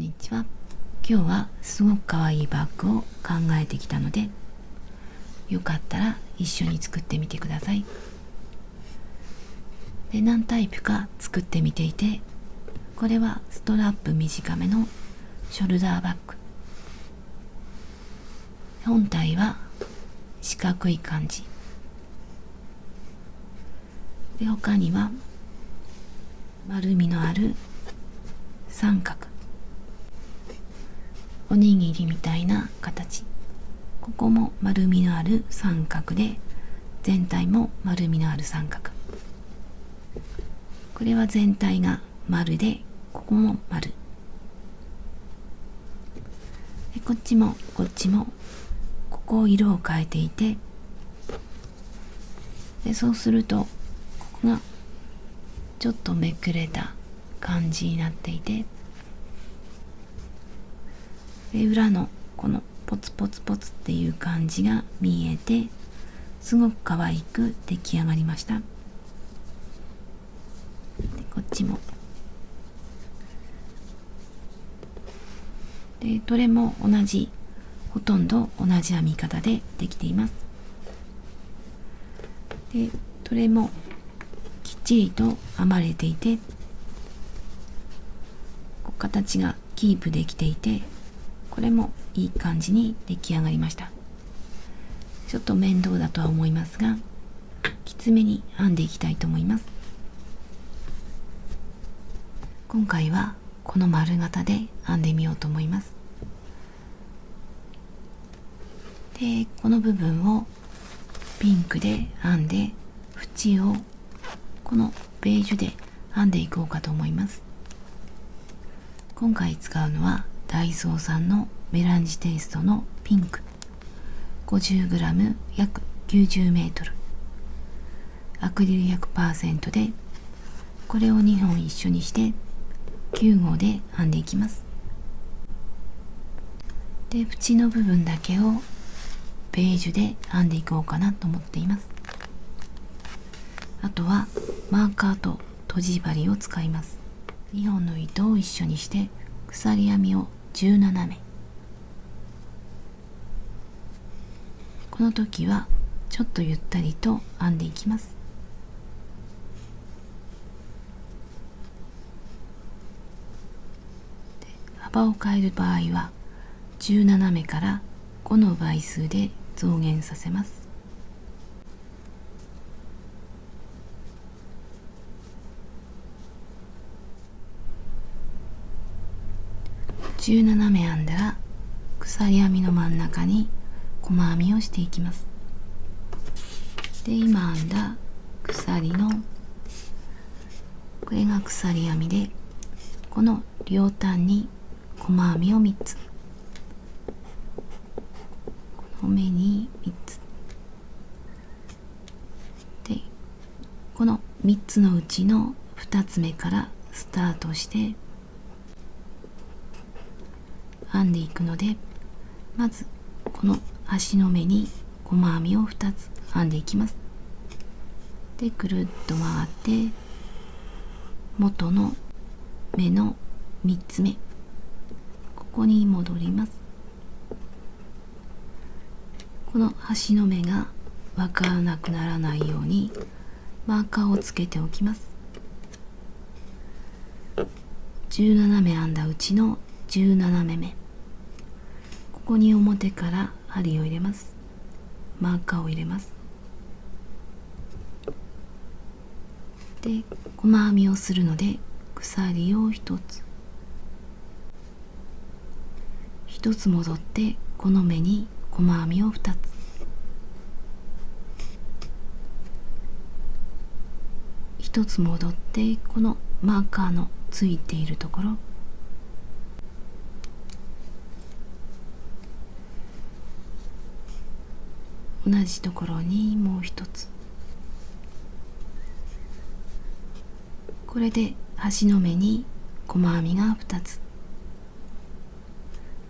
んにちは。今日はすごく可愛いバッグを考えてきたので、よかったら一緒に作ってみてください。で、何タイプか作ってみていて、これはストラップ短めのショルダーバッグ。本体は四角い感じで、他には丸みのある三角、おにぎりみたいな形、ここも丸みのある三角で、全体も丸みのある三角。これは全体が丸で、ここも丸で、こっちもこっちもここを色を変えていて、でそうするとここがちょっとめくれた感じになっていて、で裏のこのポツポツポツっていう感じが見えて、すごく可愛く出来上がりました。でこっちもで、どれも同じ、ほとんど同じ編み方でできています。でどれもきっちりと編まれていて、形がキープできていて、これもいい感じに出来上がりました。ちょっと面倒だとは思いますが、きつめに編んでいきたいと思います。今回はこの丸型で編んでみようと思います。でこの部分をピンクで編んで、縁をこのベージュで編んでいこうかと思います。今回使うのはダイソーさんのメランジテイストのピンク 50g 約 90m アクリル 100% で、これを2本一緒にして9号で編んでいきます。で縁の部分だけをベージュで編んでいこうかなと思っています。あとはマーカーととじ針を使います。2本の糸を一緒にして鎖編みを17目。この時はちょっとゆったりと編んでいきます。で幅を変える場合は17目から5の倍数で増減させます。17目編んだら鎖編みの真ん中に細編みをしていきます。で今編んだ鎖の、これが鎖編みで、この両端に細編みを3つ、この目に3つで、この3つのうちの2つ目からスタートして編んでいくので、まずこの端の目に細編みを2つ編んでいきます。でくるっと回って元の目の3つ目、ここに戻ります。この端の目が分からなくならないようにマーカーをつけておきます。17目編んだうちの17目目、ここに表から針を入れます。マーカーを入れます。で細編みをするので、鎖を1つ1つ戻って、この目に細編みを2つ、1つ戻って、このマーカーのついているところ、同じところにもう一つ、これで端の目に細編みが2つ、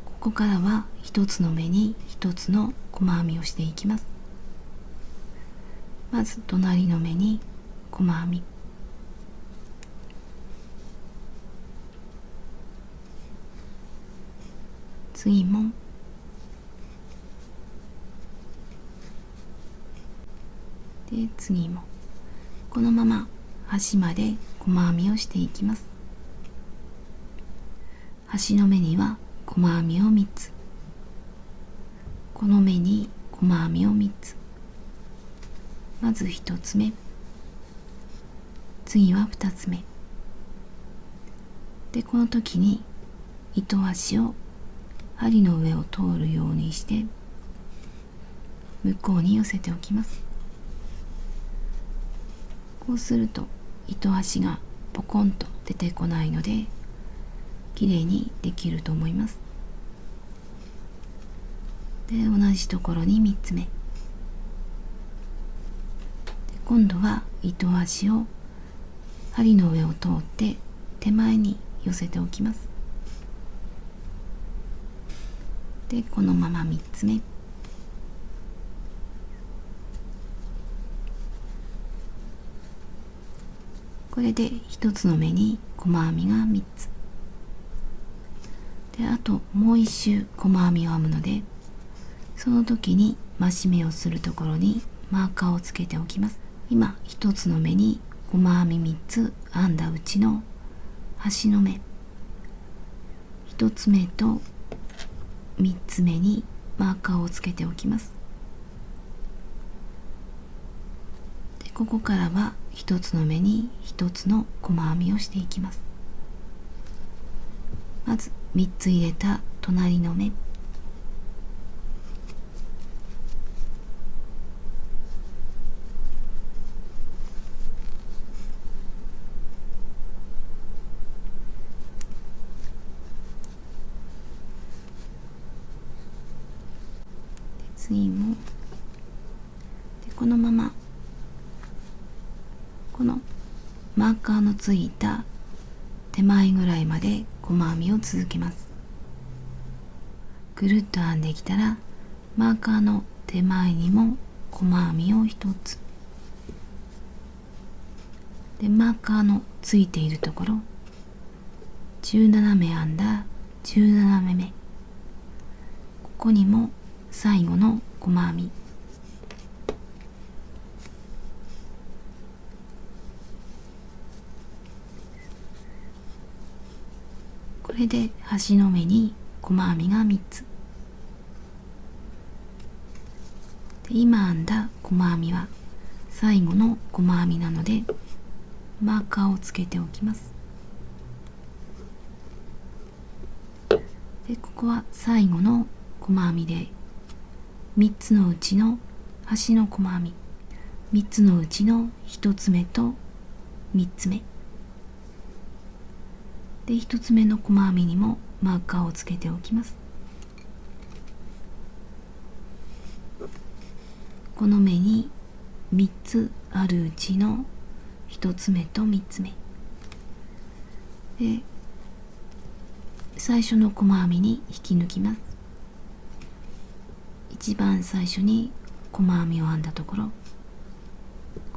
ここからは1つの目に1つの細編みをしていきます。まず隣の目に細編み、次もで次もこのまま端まで細編みをしていきます。端の目には細編みを3つ、この目に細編みを3つ、まず1つ目、次は2つ目で、この時に糸端を針の上を通るようにして向こうに寄せておきます。こうすると糸端がポコンと出てこないのできれいにできると思います。で、同じところに3つ目で、今度は糸端を針の上を通って手前に寄せておきます。で、このまま3つ目、これで1つの目に細編みが3つで、あともう1周細編みを編むので、その時に増し目をするところにマーカーをつけておきます。今1つの目に細編み3つ編んだうちの端の目1つ目と3つ目にマーカーをつけておきます。で、ここからは1つの目に1つの細編みをしていきます。まず3つ入れた隣の目、次もで、このままこのマーカーのついた手前ぐらいまで細編みを続けます。ぐるっと編んできたらマーカーの手前にも細編みを1つで、マーカーのついているところ17目編んだ17目目、ここにも最後の細編み、これで端の目に細編みが3つで、今編んだ細編みは最後の細編みなのでマーカーをつけておきます。で、ここは最後の細編みで3つのうちの端の細編み3つのうちの1つ目と3つ目で、1つ目の細編みにもマーカーをつけておきます。この目に3つあるうちの1つ目と3つ目で、最初の細編みに引き抜きます。一番最初に細編みを編んだところ、こ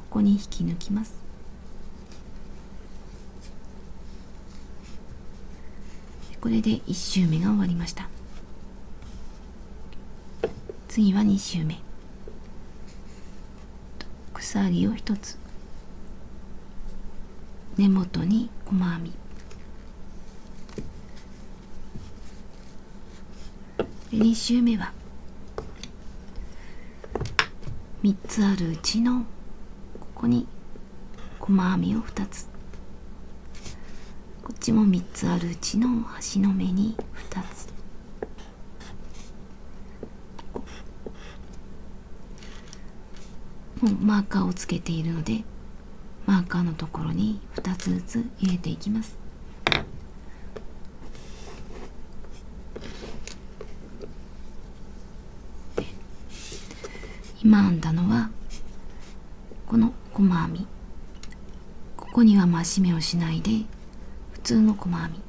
こに引き抜きます。これで1周目が終わりました。次は2周目、鎖を1つ、根元に細編みで、2周目は3つあるうちのここに細編みを2つ、こっちも3つあるうちの端の目に2つ、もうマーカーをつけているのでマーカーのところに2つずつ入れていきます。今編んだのはこの細編み、ここには増し目をしないで普通の細編み、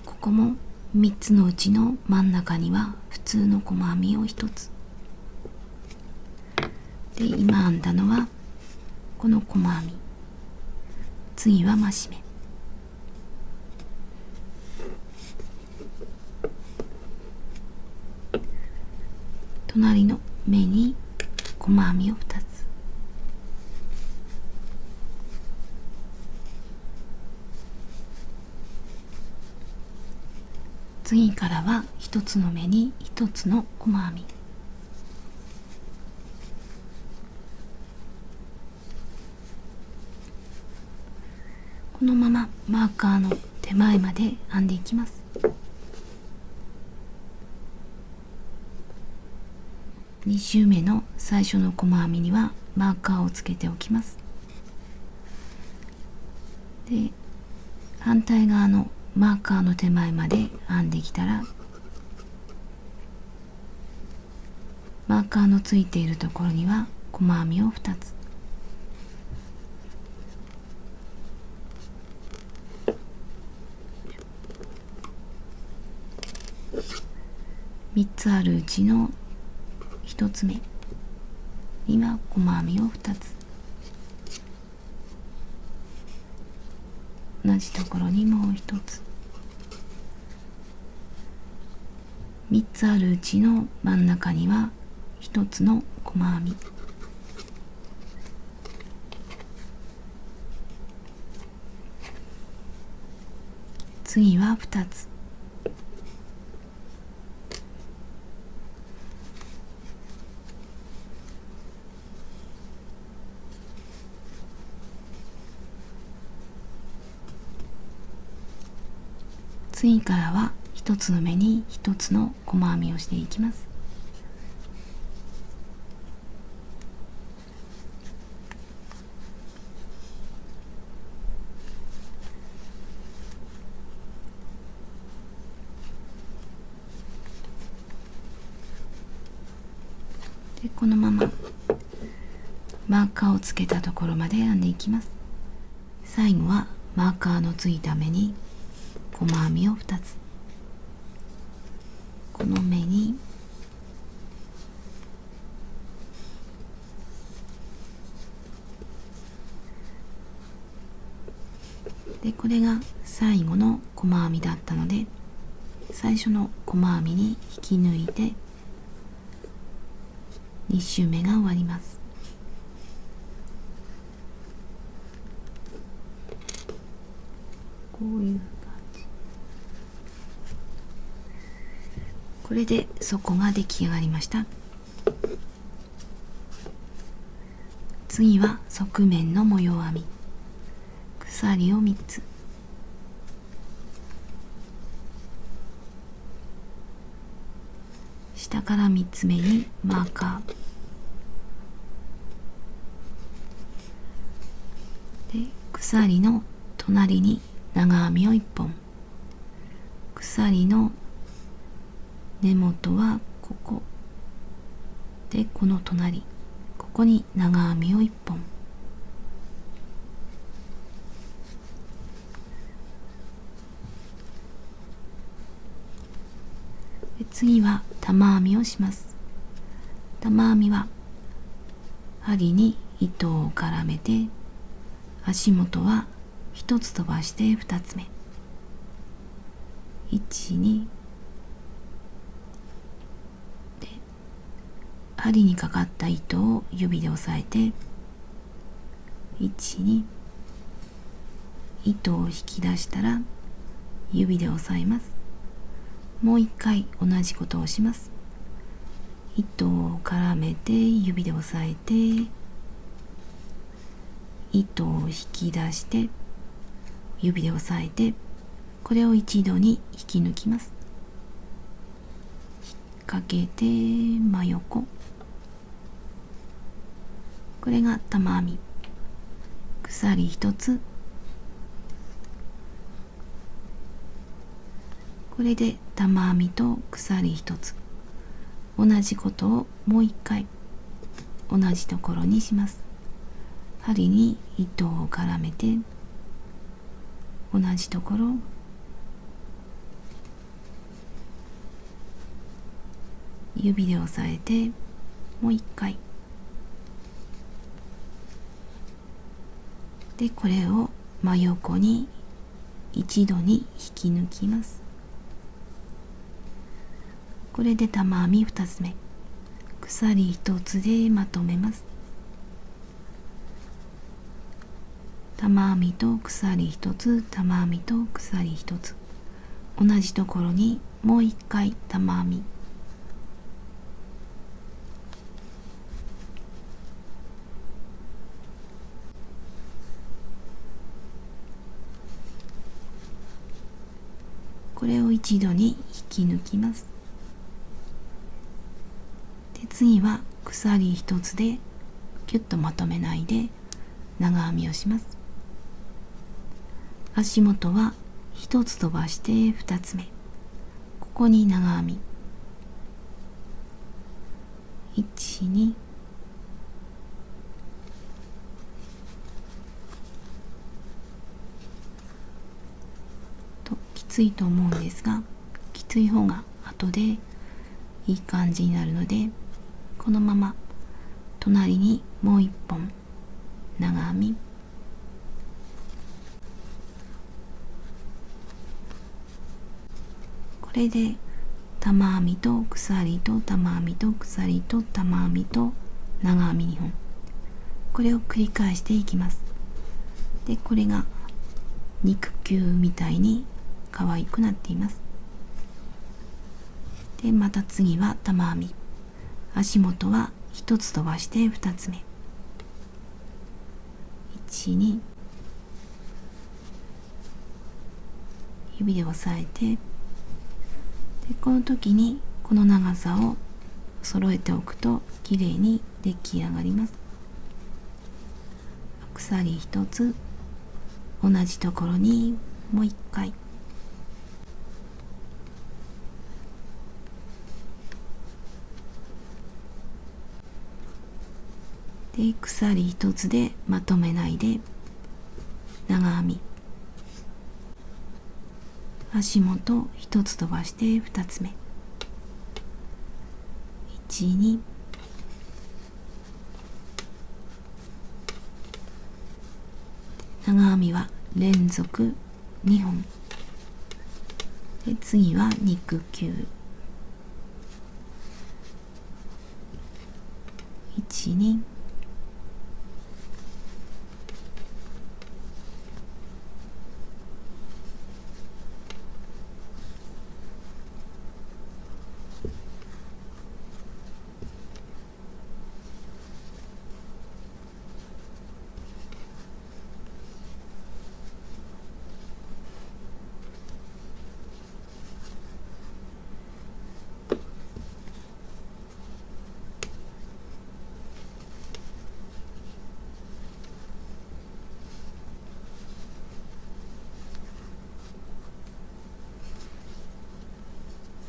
ここも3つのうちの真ん中には普通の細編みを1つで、今編んだのはこの細編み、次は増し目隣の目に細編みを2つ。次からは1つの目に1つの細編み。このままマーカーの手前まで編んでいきます。2周目の最初の細編みにはマーカーをつけておきます。で、反対側のマーカーの手前まで編んできたら、マーカーのついているところには細編みを2つ。3つあるうちの1つ目には細編みを2つ。同じところにもう1つ。3つあるうちの真ん中には1つの細編み。次は2つ。次からは1つの目に1つの細編みをしていきます。で、このままマーカーをつけたところまで編んでいきます。最後はマーカーのついた目に細編みを2つ。この目にで、これが最後の細編みだったので、最初の細編みに引き抜いて2周目が終わります。こういうこれで底が出来上がりました。次は側面の模様編み。鎖を3つ。下から3つ目にマーカー。で、鎖の隣に長編みを1本。鎖の根元はここで、この隣、ここに長編みを1本。で、次は玉編みをします。玉編みは針に糸を絡めて、足元は1つ飛ばして2つ目。1、2で、針にかかった糸を指で押さえて、1、2、糸を引き出したら指で押さえます。もう一回同じことをします。糸を絡めて指で押さえて、糸を引き出して指で押さえて、これを一度に引き抜きます。引っ掛けて真横。これが玉編み。鎖1つ。これで玉編みと鎖1つ。同じことをもう一回同じところにします。針に糸を絡めて同じところ、指で押さえてもう一回で、これを真横に一度に引き抜きます。これで玉編み2つ目。鎖一つでまとめます。玉編みと鎖一つ、玉編みと鎖一つ、同じところにもう一回玉編み、これを一度に引き抜きます。で、次は鎖一つでキュッとまとめないで長編みをします。足元は一つ飛ばして二つ目、ここに長編み、1、2、ときついと思うんですが、きつい方が後でいい感じになるので、このまま隣にもう一本長編み、これで玉編みと鎖と玉編みと鎖と玉編みと長編み2本、これを繰り返していきます。で、これが肉球みたいに可愛くなっています。で、また次は玉編み、足元は一つ飛ばして二つ目、1、2、指で押さえて、で、この時にこの長さを揃えておくときれいに出来上がります。鎖一つ、同じところにもう一回、で、鎖一つでまとめないで長編み、足元一つ飛ばして二つ目、1、2、長編みは連続2本で、次は肉球、1、2、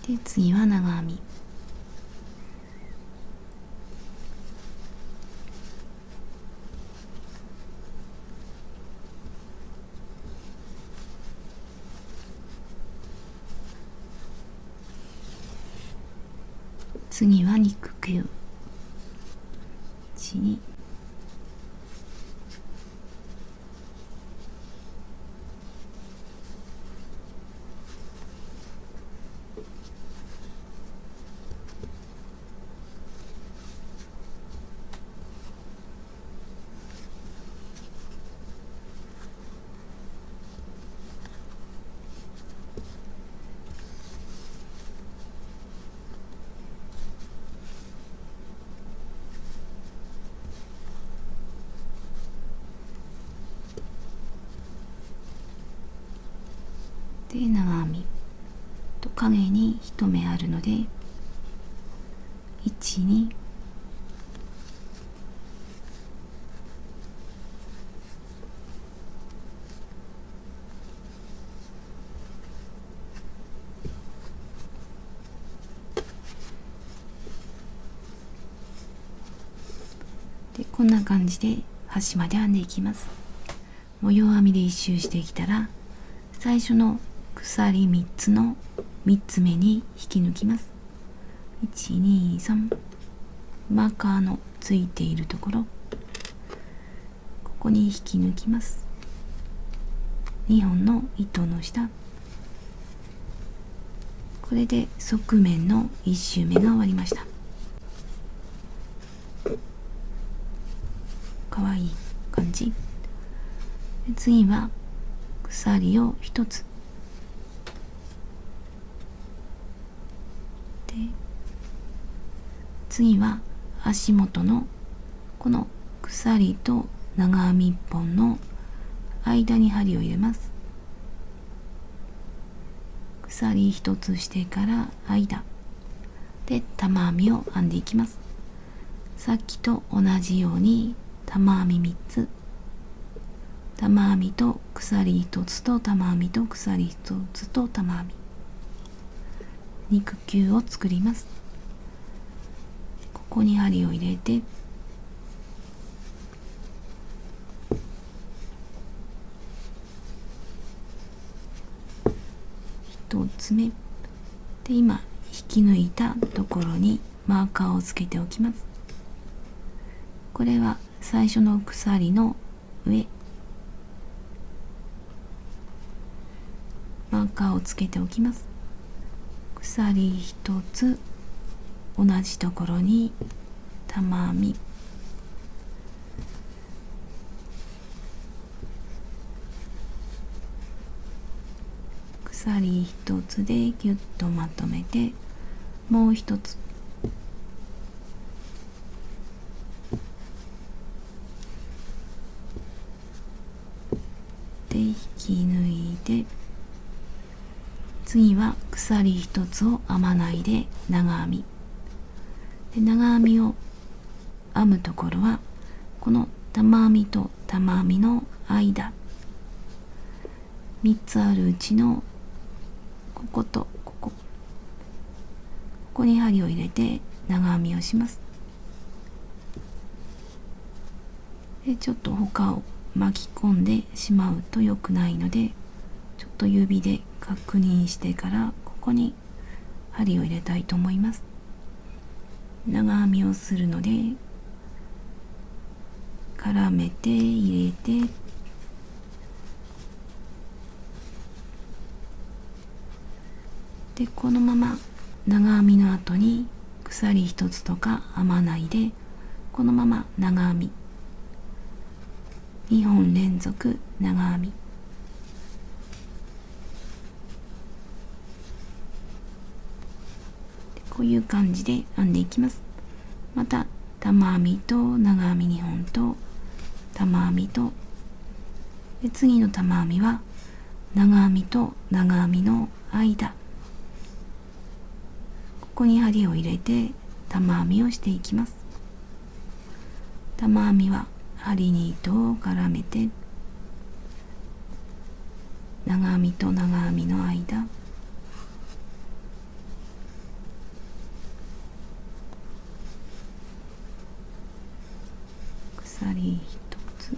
で、次は長編み、次は肉球、1、2、で、長編みと影に一目あるので、1、2、で、こんな感じで端まで編んでいきます。模様編みで一周してきたら、最初の鎖3つの3つ目に引き抜きます。1、2、3、マーカーのついているところ、ここに引き抜きます。2本の糸の下、これで側面の1周目が終わりました。かわいい感じで、次は鎖を1つで、次は足元のこの鎖と長編み1本の間に針を入れます。鎖1つしてから間で玉編みを編んでいきます。さっきと同じように玉編み3つ、玉編みと鎖1つと玉編みと鎖1つと玉編み、肉球を作ります。ここに針を入れて、1つ目で、今引き抜いたところにマーカーをつけておきます。これは最初の鎖の上、マーカーをつけておきます。鎖1つ、同じところに玉編み、鎖1つでギュッとまとめて、もう1つで引き抜いて、次は鎖1つを編まないで長編みで、長編みを編むところはこの玉編みと玉編みの間、3つあるうちのこことここに針を入れて長編みをします。でちょっと他を巻き込んでしまうと良くないので、ちょっと指で確認してからここに針を入れたいと思います。長編みをするので絡めて入れて、でこのまま長編みの後に鎖1つとか編まないで、このまま長編み2本連続長編み、こういう感じで編んでいきます。また玉編みと長編み2本と玉編みと、で次の玉編みは長編みと長編みの間、ここに針を入れて玉編みをしていきます。玉編みは針に糸を絡めて、長編みと長編みの間、鎖1つ、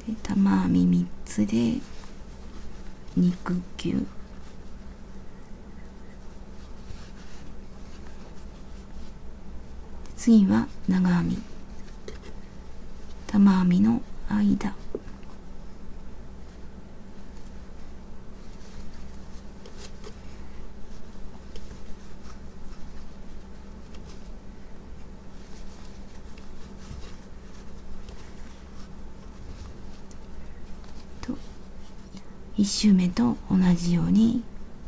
で玉編み3つで肉球、次は長編み、玉編みの間、と1周目と同じように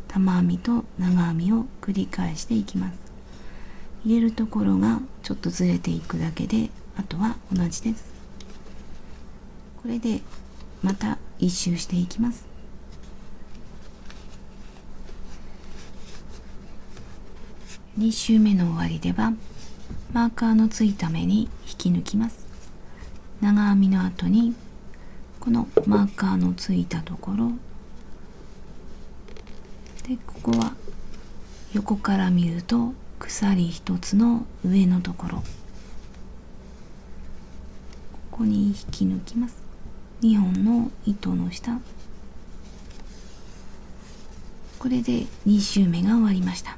玉編みと長編みを繰り返していきます。入れるところがちょっとずれていくだけで、あとは同じです。これでまた1周していきます。2周目の終わりではマーカーのついた目に引き抜きます。長編みの後にこのマーカーのついたところで、ここは横から見ると鎖1つの上のところ、ここに引き抜きます。2本の糸の下、これで2周目が終わりました。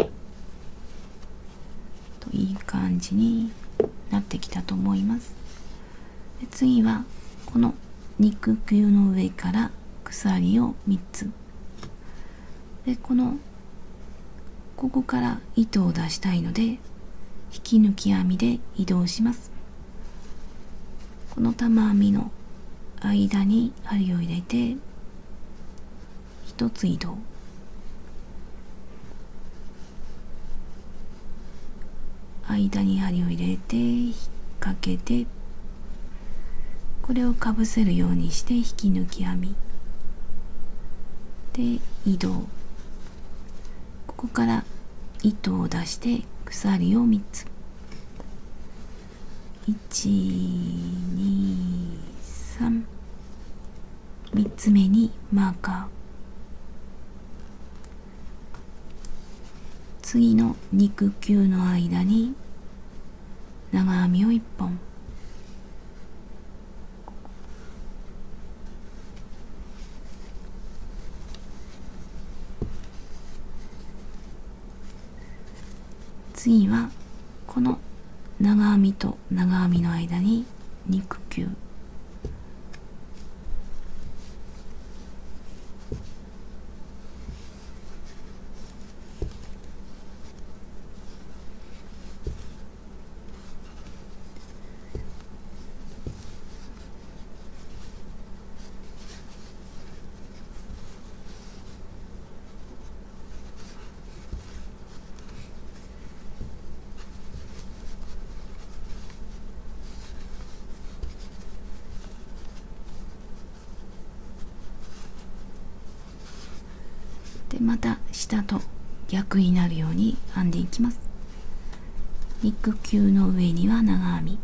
いい感じになってきたと思います。で次はこの肉球の上から鎖を3つで、ここから糸を出したいので引き抜き編みで移動します。この玉編みの間に針を入れて1つ移動、間に針を入れて引っ掛けて、これをかぶせるようにして引き抜き編みで移動、ここから糸を出して鎖を3つ、1、2、3、3つ目にマーカー、次の肉球の間に長編みを1本、次はこの長編みと長編みの間に肉球、でまた下と逆になるように編んでいきます。肉球の上には長編み、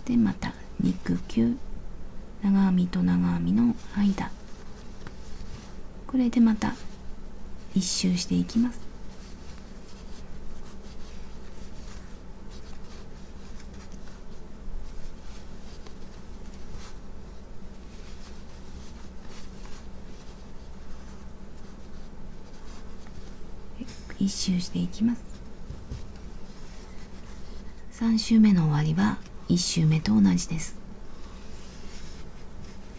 でまた肉球、長編みと長編みの間、これでまた一周していきます。一周していきます。3周目の終わりは1周目と同じです。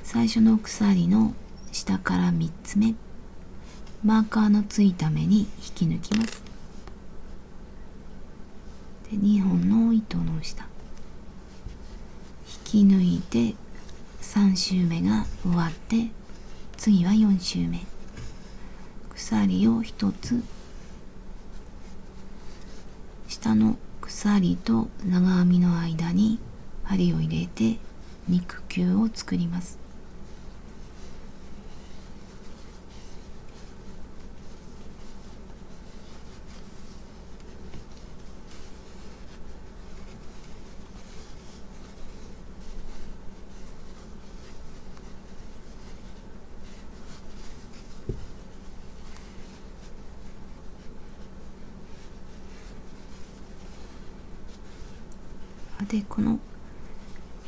最初の鎖の下から3つ目、マーカーのついた目に引き抜きます。で2本の糸の下引き抜いて3周目が終わって、次は4周目、鎖を1つ、下の鎖と長編みの間に針を入れて肉球を作ります。でこの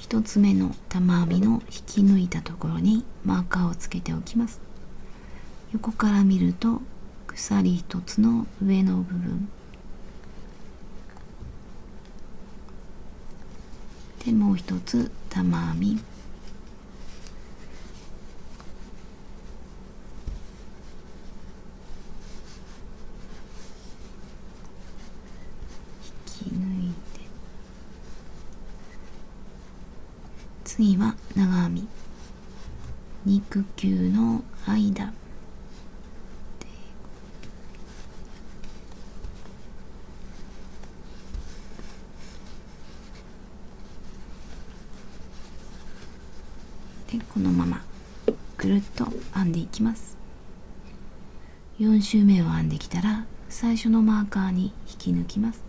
1つ目の玉編みの引き抜いたところにマーカーをつけておきます。横から見ると鎖1つの上の部分で、もう一つ玉編み、引き抜いて、次は長編み、肉球の間で、このままぐるっと編んでいきます。4周目を編んできたら最初のマーカーに引き抜きます。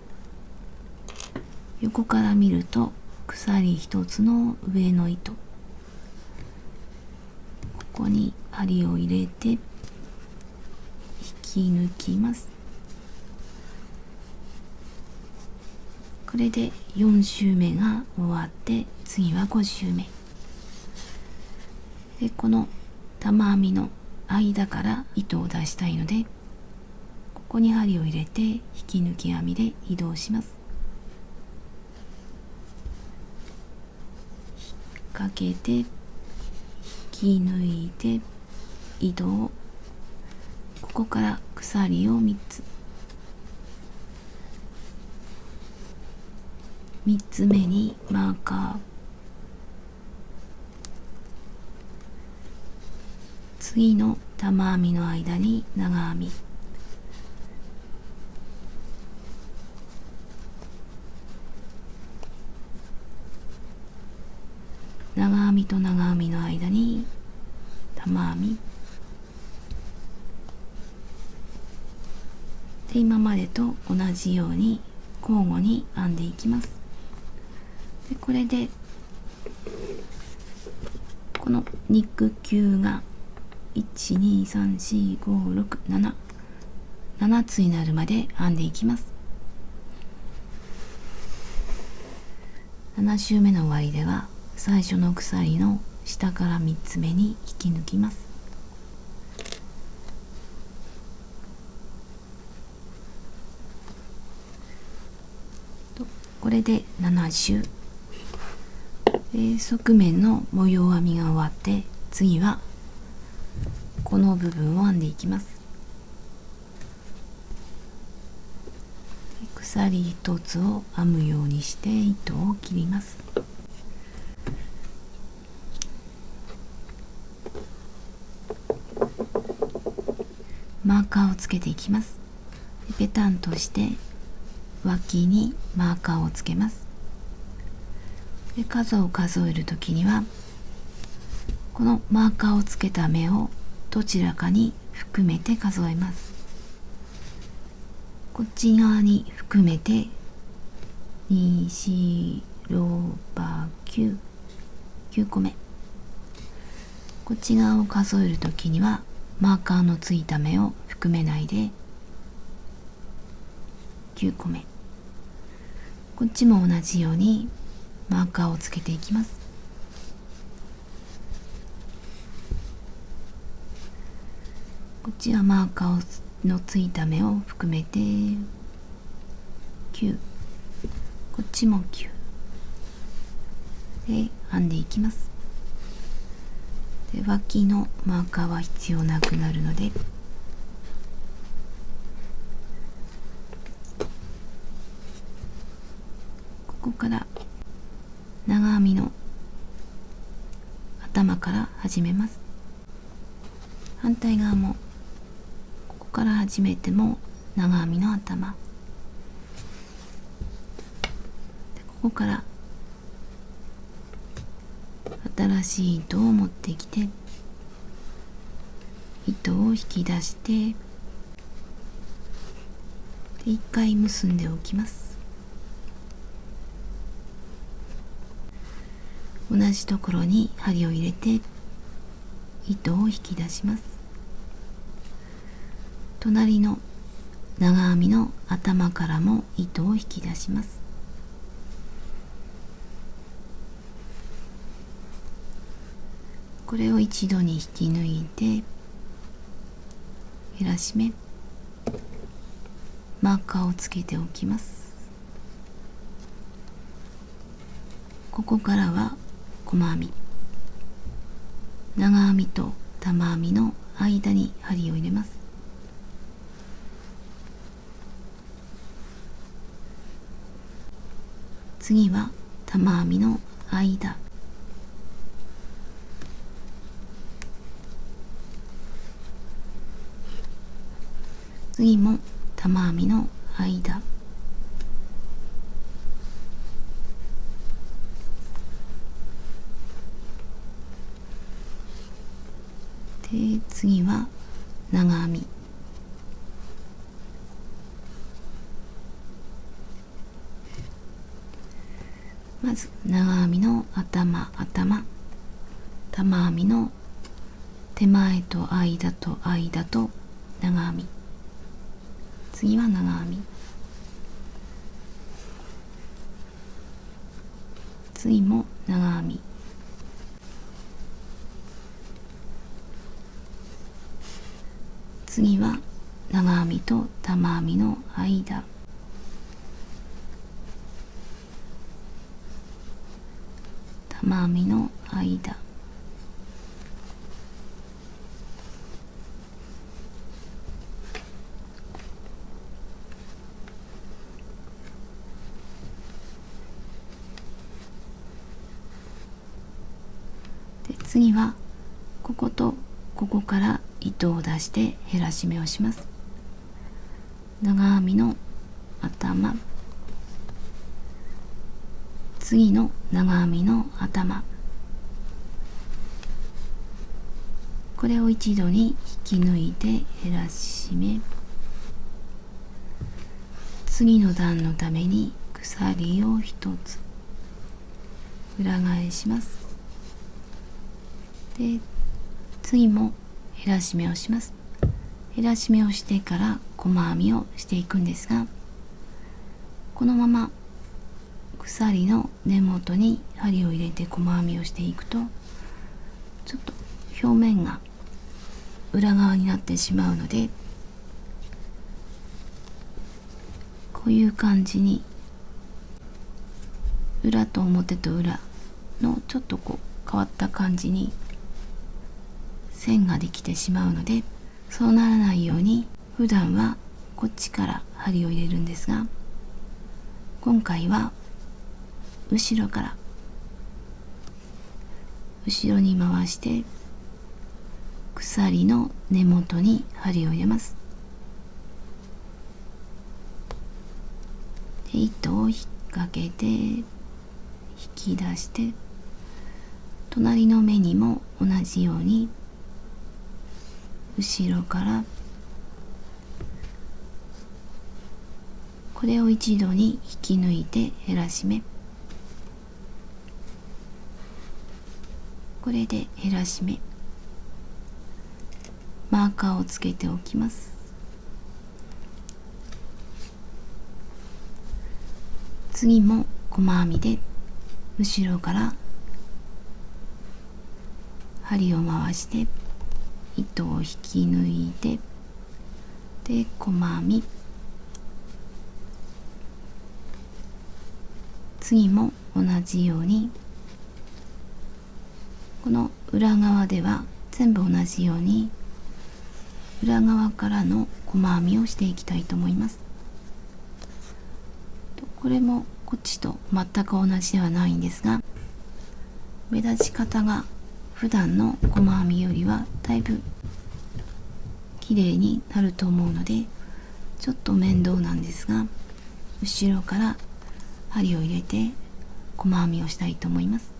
横から見ると鎖1つの上の糸、ここに針を入れて引き抜きます。これで4周目が終わって、次は5周目で、この玉編みの間から糸を出したいので、ここに針を入れて引き抜き編みで移動します。引っ掛けて引き抜いて移動。ここから鎖を3つ、3つ目にマーカー、次の玉編みの間に長編み、長編みと長編みの間に玉編みで、今までと同じように交互に編んでいきます。でこれでこの肉球が1234567 7つになるまで編んでいきます。7周目の終わりでは最初の鎖の下から3つ目に引き抜きます。これで7周、側面の模様編みが終わって、次はこの部分を編んでいきます。鎖1つを編むようにして糸を切ります。マーカーをつけていきます。ペタンとして脇にマーカーをつけます。で数を数えるときには、このマーカーをつけた目をどちらかに含めて数えます。こっち側に含めて2、4、6、8、9個目。こっち側を数えるときにはマーカーのついた目を含めないで9個目。こっちも同じようにマーカーをつけていきます。こっちはマーカーのついた目を含めて9、こっちも9で編んでいきます。で脇のマーカーは必要なくなるので、ここから長編みの頭から始めます。反対側もここから始めても長編みの頭で、ここから新しい糸を持ってきて、糸を引き出してで一回結んでおきます。同じところに針を入れて糸を引き出します。隣の長編みの頭からも糸を引き出します。これを一度に引き抜いて減らし目、マーカーをつけておきます。ここからは細編み、長編みと玉編みの間に針を入れます。次は玉編みの間、次も玉編みの間、で次は長編み、まず長編みの頭、玉編みの手前と間と間と長編み、次は長編み、次も長編み、次は長編みと玉編みの間、玉編みの間、で次はこことここから糸を出して減らし目をします。長編みの頭、次の長編みの頭、これを一度に引き抜いて減らし目、次の段のために鎖を一つ裏返します。で次も減らし目をします。減らし目をしてから細編みをしていくんですが、このまま鎖の根元に針を入れて細編みをしていくと、ちょっと表面が裏側になってしまうので、こういう感じに裏と表と裏のちょっとこう変わった感じに線ができてしまうので、そうならないように普段はこっちから針を入れるんですが、今回は後ろから後ろに回して鎖の根元に針を入れます。で糸を引っ掛けて引き出して、隣の目にも同じように後ろからこれを一度に引き抜いて減らし目、これで減らし目、マーカーをつけておきます。次も細編みで後ろから針を回して糸を引き抜いて、で細編み、次も同じようにこの裏側では全部同じように裏側からの細編みをしていきたいと思います。これもこっちと全く同じではないんですが、目立ち方が普段の細編みよりはだいぶ綺麗になると思うので、ちょっと面倒なんですが、後ろから針を入れて細編みをしたいと思います。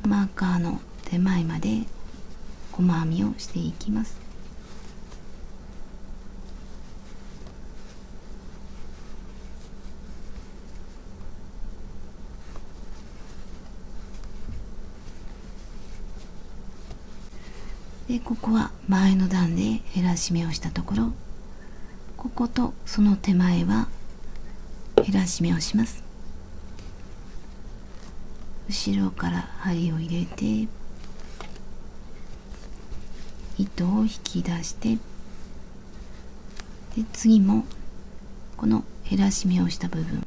マーカーの手前まで細編みをしていきます。でここは前の段で減らし目をしたところ、こことその手前は減らし目をします。後ろから針を入れて糸を引き出して、で次もこの減らし目をした部分、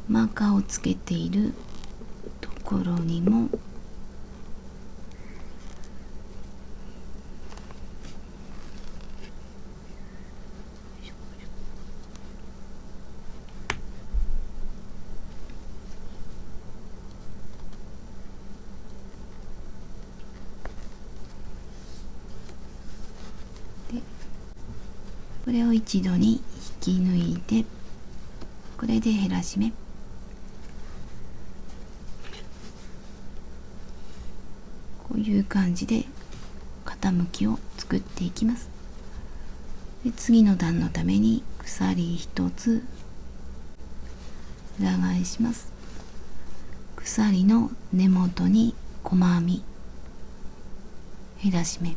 マーカーをつけているところにもこれを一度に引き抜いて、これで減らし目、こういう感じで傾きを作っていきます。で次の段のために鎖一つ裏返します。鎖の根元に細編み、減らし目、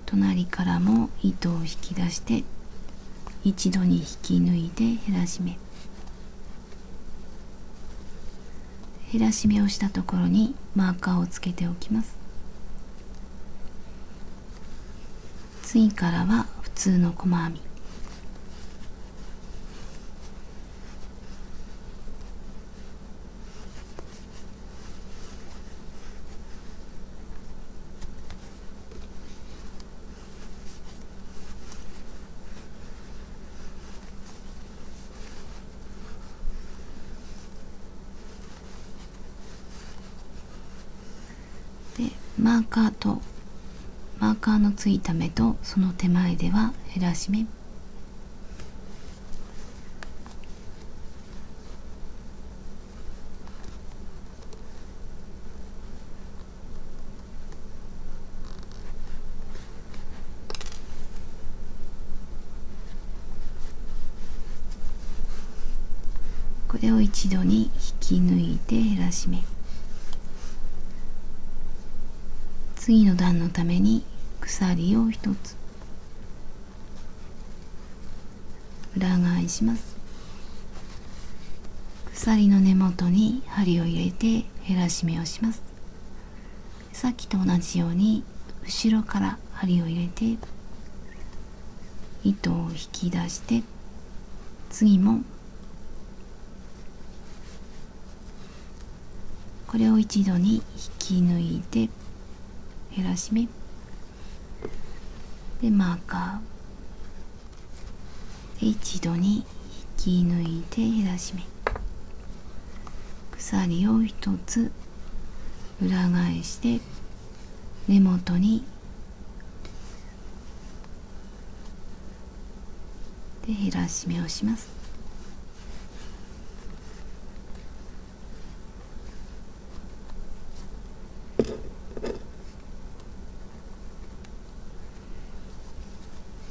隣からも糸を引き出して一度に引き抜いて減らし目。減らし目をしたところにマーカーをつけておきます。次からは普通の細編み。でマーカーのついた目とその手前では減らし目。これを一度に引き抜いて減らし目。次の段のために鎖を一つ裏返します。鎖の根元に針を入れて減らし目をします。さっきと同じように後ろから針を入れて糸を引き出して、次もこれを一度に引き抜いて減らし目でマーカーで一度に引き抜いて減らし目。鎖を一つ裏返して根元にで減らし目をします。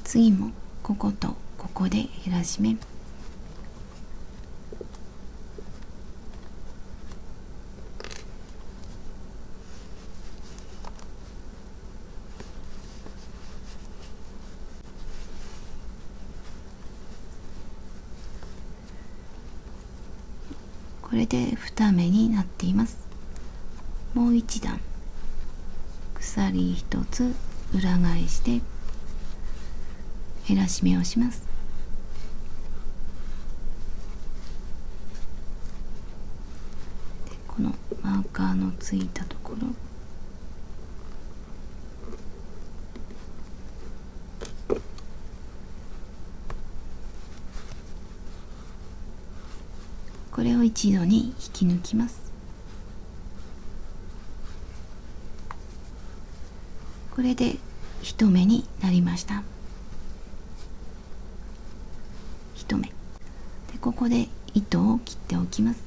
次もこことここで減らし目。これで2目になっています。もう一段鎖一つ裏返して減らし目をします。でこのマーカーのついたところこれを一度に引き抜きます。これで1目になりました。1目でここで糸を切っておきます。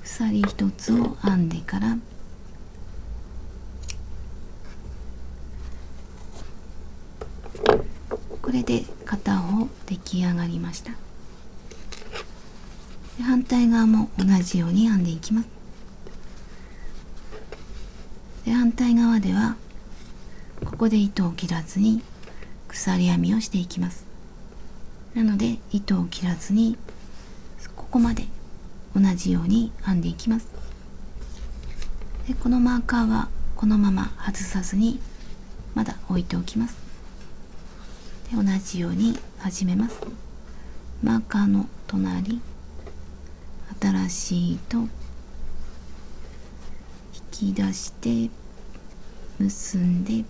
鎖1つを編んでからこれで片方出来上がりました。反対側も同じように編んでいきます。で反対側ではここで糸を切らずに鎖編みをしていきます。なので糸を切らずにここまで同じように編んでいきます。でこのマーカーはこのまま外さずにまだ置いておきます。で同じように始めます。マーカーの隣新しい糸引き出して結んで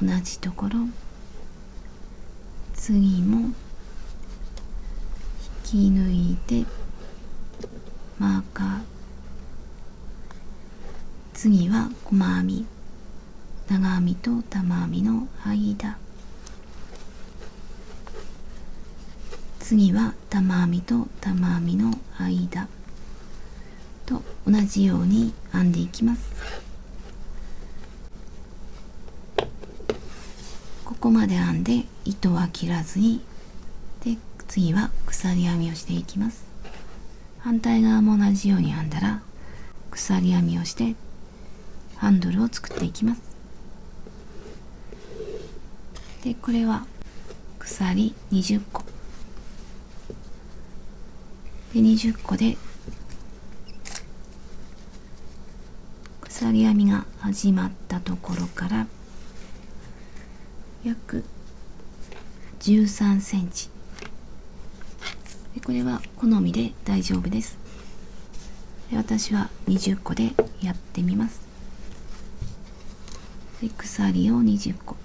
同じところ次も引き抜いてマーカー次は細編み長編みと玉編みの間次は玉編みと玉編みの間と同じように編んでいきます。ここまで編んで糸は切らずにで次は鎖編みをしていきます。反対側も同じように編んだら鎖編みをしてハンドルを作っていきます。でこれは鎖20個で20個で鎖編みが始まったところから約13センチで、これは好みで大丈夫です。で私は20個でやってみます。で鎖を20個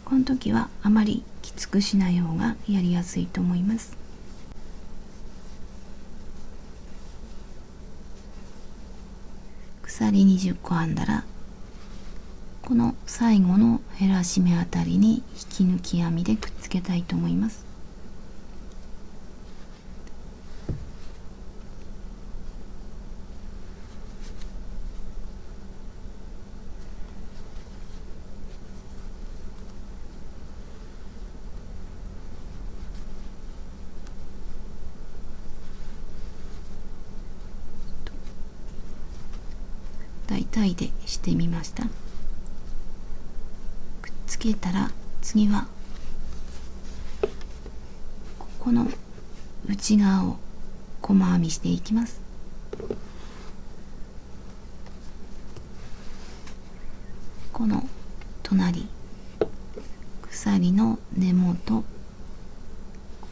この時はあまりきつくしない方がやりやすいと思います。鎖20個編んだらこの最後の減らし目あたりに引き抜き編みでくっつけたいと思います。大体でしてみました。くっつけたら次はここの内側を細編みしていきます。この隣鎖の根元こ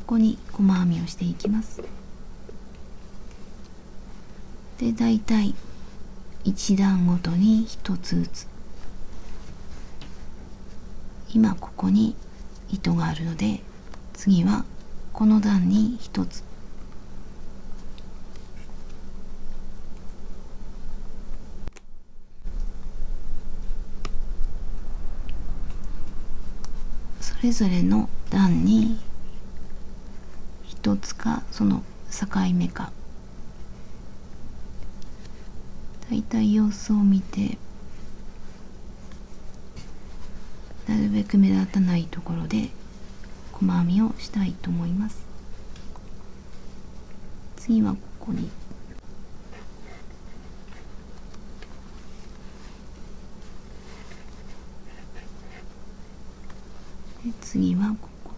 こに細編みをしていきます。でだいたい1段ごとに1つずつ、今ここに糸があるので次はこの段に1つ、それぞれの段に1つかその境目かだいたい様子を見て、なるべく目立たないところで細編みをしたいと思います。次はここにで次はここ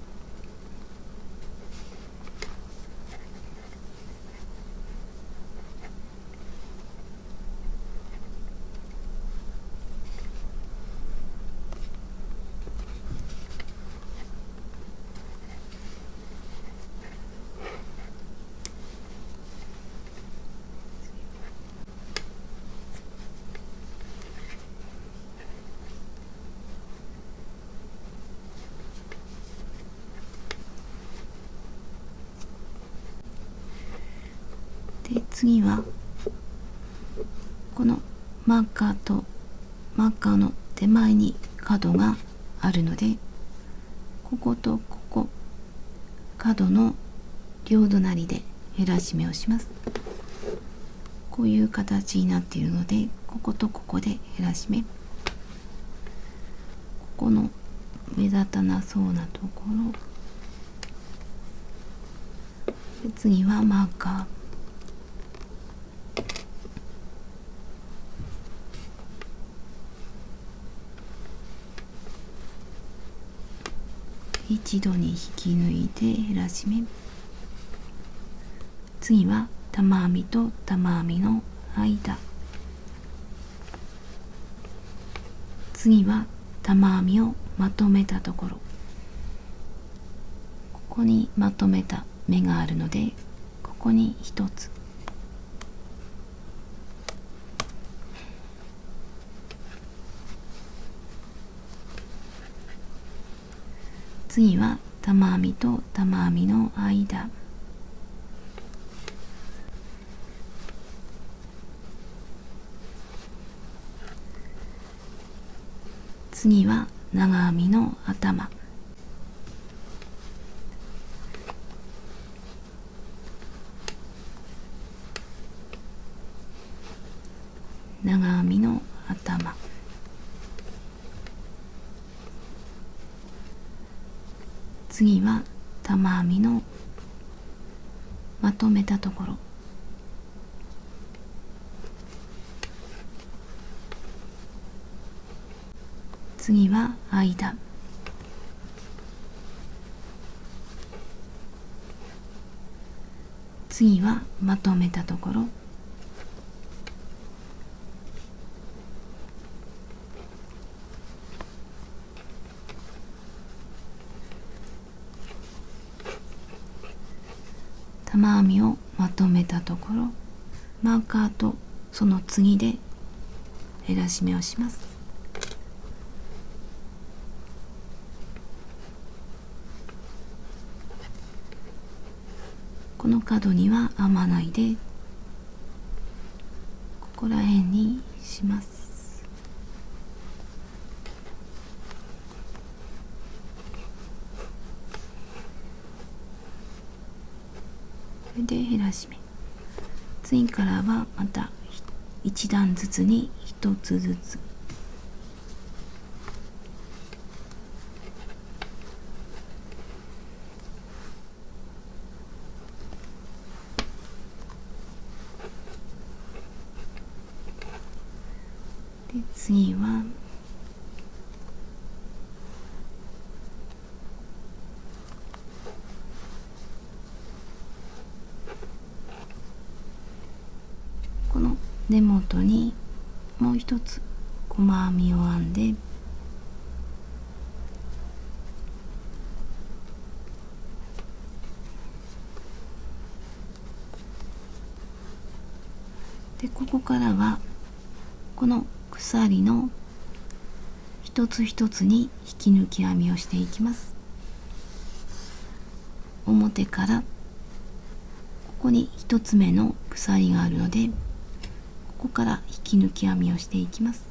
で次はこのマーカーの手前に角があるのでこことここ角の両隣で減らし目をします。こういう形になっているのでこことここで減らし目、ここの目立たなそうなところで次はマーカー一度に引き抜いて減らし目、次は玉編みと玉編みの間、次は玉編みをまとめたところ、ここにまとめた目があるのでここに一つ、次は玉編みと玉編みの間、次は長編みの頭、長編みの頭、次は玉編みのまとめたところ、次は間、次はまとめたところ、玉編みをまとめたところ、マーカーとその次で減らし目をします。この角には編まないで、ここら辺にします。これで減らし目。次からはまた1段ずつに1つずつ。で、次はこの根元にもう一つ細編みを編んで、ここからはこの鎖の一つ一つに引き抜き編みをしていきます。表からここに一つ目の鎖があるので、ここから引き抜き編みをしていきます。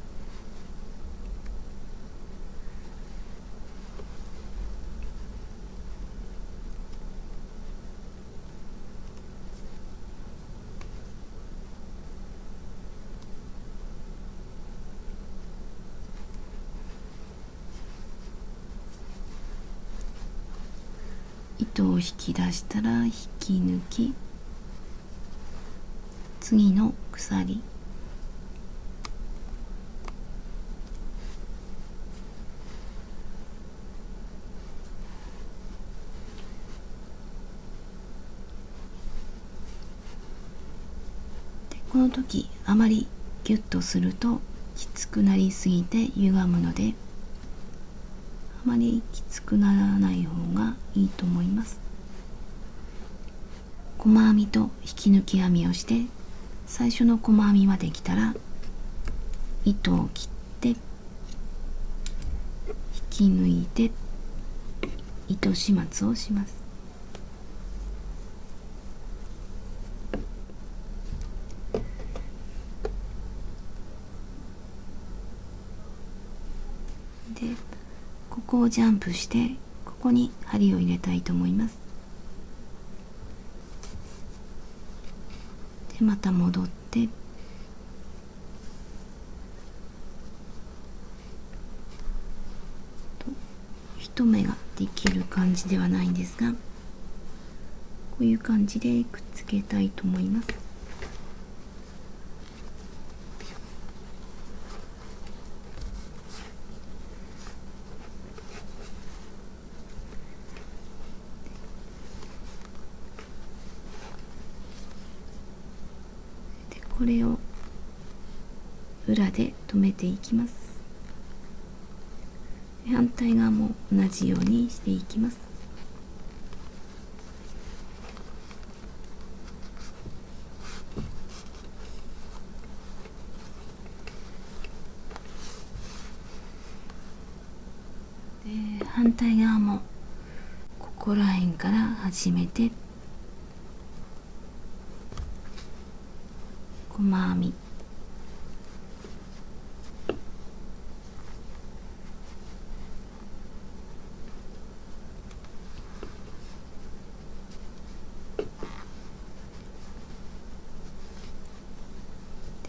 糸を引き出したら引き抜き、次の鎖、この時あまりギュッとするときつくなりすぎて歪むので、あまりきつくならない方がいいと思います。細編みと引き抜き編みをして、最初の細編みまで来たら糸を切って引き抜いて糸始末をします。で、ここをジャンプしてここに針を入れたいと思います。で、また戻って一目ができる感じではないんですが、こういう感じでくっつけたいと思います。で、これを裏で留めていきます。反対側も同じようにしていきます。で、反対側もここら辺から始めて細編み、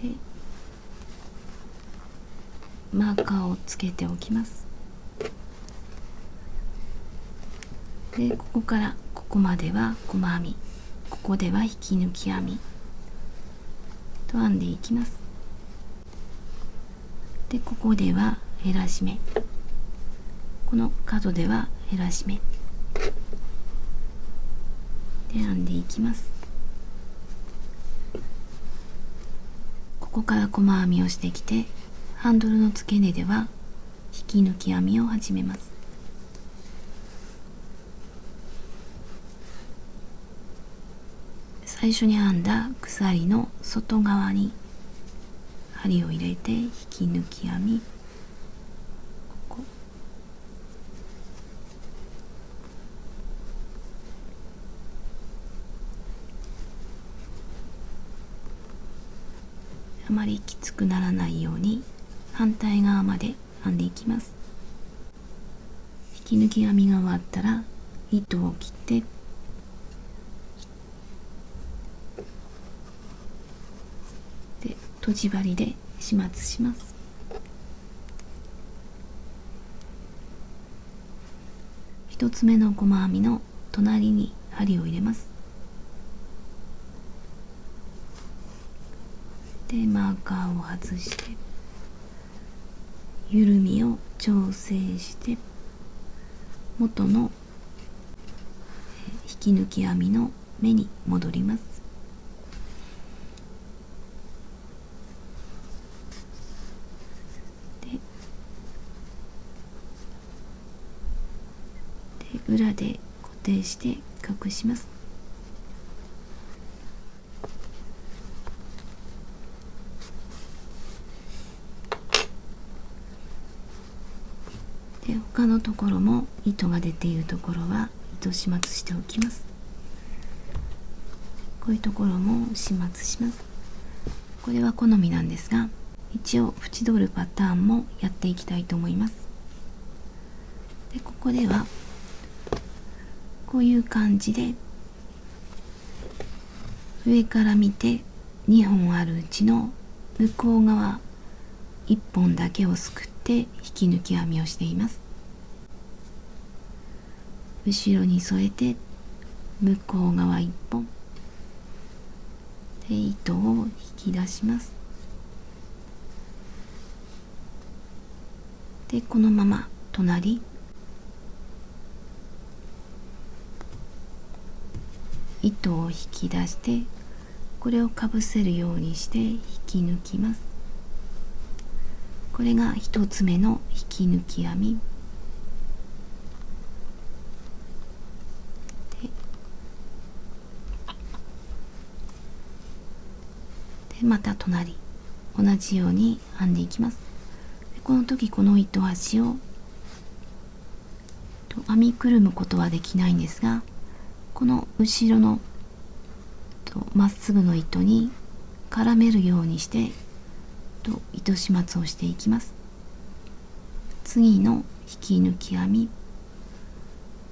でマーカーをつけておきます。で、ここからここまでは細編み、ここでは引き抜き編みと編んでいきます。で、ここでは減らし目、この角では減らし目で編んでいきます。ここから細編みをしてきて、ハンドルの付け根では引き抜き編みを始めます。最初に編んだ鎖の外側に針を入れて引き抜き編み、ここあまりきつくならないように反対側まで編んでいきます。引き抜き編みが終わったら糸を切ってでとじ針で始末します。一つ目の細編みの隣に針を入れます。でマーカーを外して緩みを調整して元の引き抜き編みの目に戻ります。で裏で固定して隠します。で他のところも糸が出ているところは糸始末しておきます。こういうところも始末します。これは好みなんですが、一応縁取るパターンもやっていきたいと思います。でここではこういう感じで上から見て2本あるうちの向こう側1本だけをすくって引き抜き編みをしています。後ろに添えて向こう側1本で糸を引き出します。でこのまま隣糸を引き出してこれをかぶせるようにして引き抜きます。これが一つ目の引き抜き編みでまた隣同じように編んでいきます。でこの時この糸端を編みくるむことはできないんですが、この後ろのまっすぐの糸に絡めるようにして糸始末をしていきます。次の引き抜き編み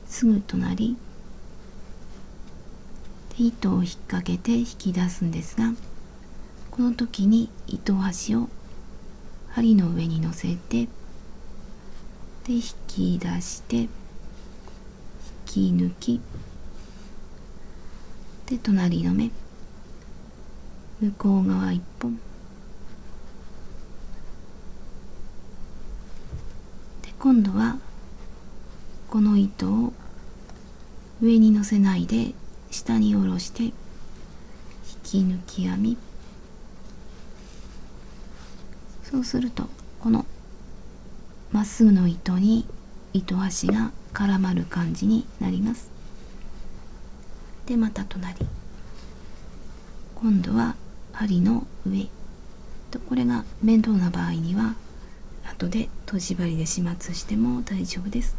すぐ隣で糸を引っ掛けて引き出すんですが、この時に糸端を針の上に乗せてで引き出して引き抜きで隣の目向こう側1本で今度はこの糸を上に乗せないで下に下ろして引き抜き編み、そうするとこのまっすぐの糸に糸端が絡まる感じになります。でまた隣今度は針の上と、これが面倒な場合には後でとじ針で始末しても大丈夫です。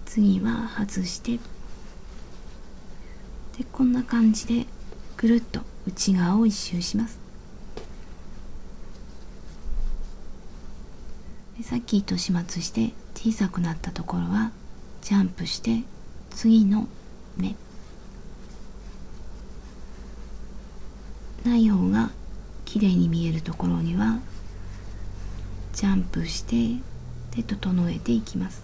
次は外してでこんな感じでぐるっと内側を一周します。でさっき糸始末して小さくなったところはジャンプして次の目ない方がきれいに見えるところにはジャンプしてで整えていきます。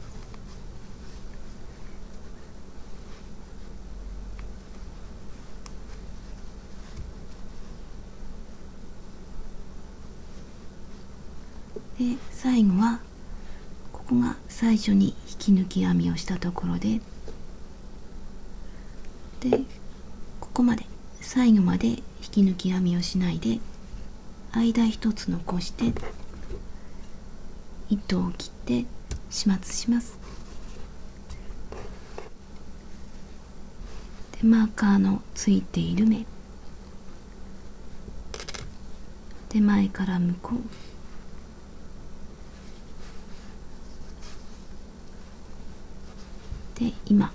で最後はここが最初に引き抜き編みをしたところで、ここまで最後まで引き抜き編みをしないで間一つ残して糸を切って始末します。でマーカーのついている目で前から向こうで今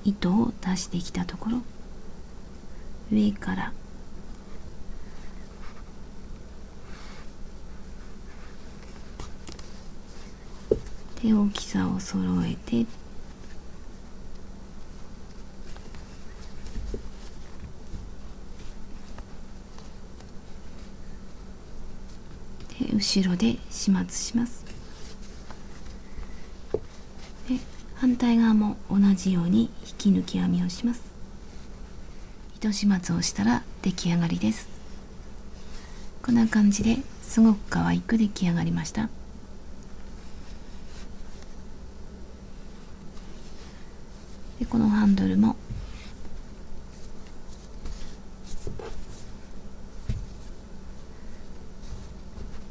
糸を出してきたところ、上からで大きさを揃えて、で後ろで始末します。で反対側も同じように引き抜き編みをします。糸始末をしたら出来上がりです。こんな感じですごく可愛く出来上がりました。でこのハンドルも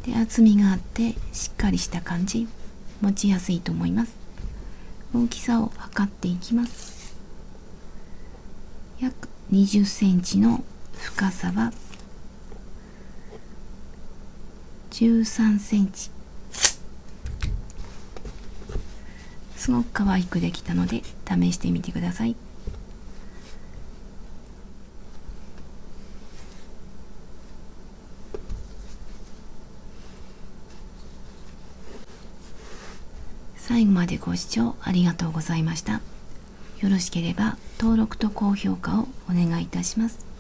で厚みがあってしっかりした感じ、持ちやすいと思います。大きさを測っていきます。約20センチの深さは13センチ。すごく可愛くできたので試してみてください。最後までご視聴ありがとうございました。よろしければ登録と高評価をお願いいたします。